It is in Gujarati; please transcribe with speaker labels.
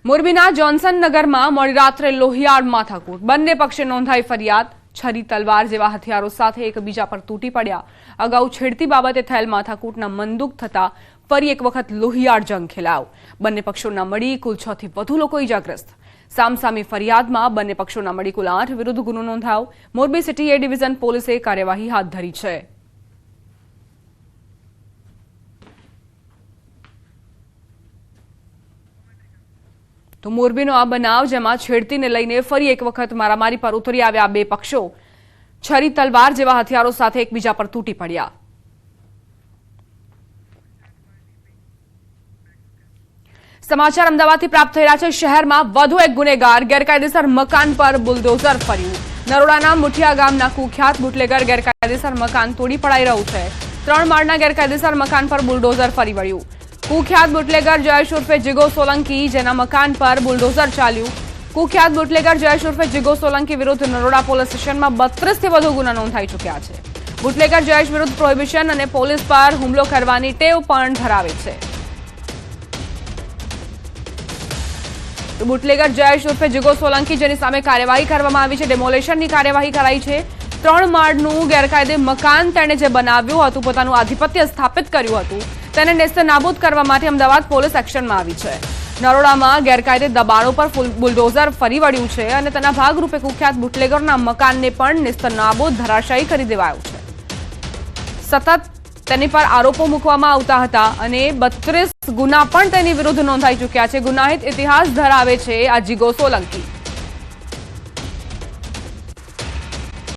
Speaker 1: મોરબીના જોન્સન નગરમાં મોડી રાત્રે લોહિયાળ માથાકૂટ, બંને પક્ષે નોંધાઈ ફરિયાદ। છરી તલવાર જેવા હથિયારો સાથે એકબીજા પર તૂટી પડ્યા। અગાઉ છેડતી બાબતે થયેલ માથાકૂટના મનદુખ થતા ફરી એક વખત લોહિયાળ જંગ ખેલાયો। બંને પક્ષોના મળી કુલ 6 થી વધુ લોકો ઇજાગ્રસ્ત। સામસામી ફરિયાદમાં બંને પક્ષોના મળી કુલ 8 વિરુદ્ધ ગુનો નોંધાયો। મોરબી સિટી એ ડિવિઝન પોલીસે કાર્યવાહી હાથ ધરી છે। તો મોરબીનો આ બનાવ જેમાં છેડતીને લઈને ફરી એક વખત મારામારી પર ઉતરી આવ્યા બે પક્ષો છરી તલવાર જેવા હથિયારો સાથે એકબીજા પર તૂટી પડ્યા। સમાચાર અમદાવાદથી પ્રાપ્ત થઈ રહ્યા છે। શહેરમાં વધુ એક ગુનેગાર ગેરકાયદેસર મકાન પર બુલડોઝર ફર્યું। નરોડાના મુઠિયા ગામના કુખ્યાત બુટલેગર ગેરકાયદેસર મકાન તોડી પડાઈ રહ્યું છે। 3 માળના ગેરકાયદેસર મકાન પર બુલડોઝર ફરી વળ્યું। કુખ્યાત બુટલેગર જયેશ ઉર્ફે જીગો સોલંકી જેના મકાન પર બુલડોઝર ચાલ્યું। કુખ્યાત બુટલેગર જયેશ ઉર્ફે જીગો સોલંકી વિરુદ્ધ નરોડા પોલીસ સ્ટેશનમાં 32 થી વધુ ગુના નોંધાઈ ચૂક્યા છે। બુટલેગર જયેશ વિરુદ્ધ પ્રોહિબિશન અને પોલીસ પર હુમલો કરવાની ટેવ પણ ધરાવે છે। બુટલેગર જયેશ ઉર્ફે જીગો સોલંકી જેની સામે કાર્યવાહી કરવામાં આવી છે। ડેમોલેશનની કાર્યવાહી કરાઈ છે। 3 માળનું ગેરકાયદે મકાન તેણે જે બનાવ્યું હતું, પોતાનું આધિપત્ય સ્થાપિત કર્યું હતું, તેને નેસ્તનાબૂદ કરવા માટે અમદાવાદ પોલીસ એક્શનમાં આવી છે। નરોડામાં ગેરકાયદે દબાણો પર બુલડોઝર ફરી વળ્યું છે અને તેના ભાગરૂપે કુખ્યાત બુટલેગરના મકાનને પણ નેસ્તનાબૂદ ધરાશાયી કરી દેવાયું છે। સતત તેની પર આરોપો મૂકવામાં આવતા હતા અને 32 ગુના પણ તેની વિરુદ્ધ નોંધાઈ ચૂક્યા છે। ગુનાહિત ઇતિહાસ ધરાવે છે આ જીગો સોલંકી।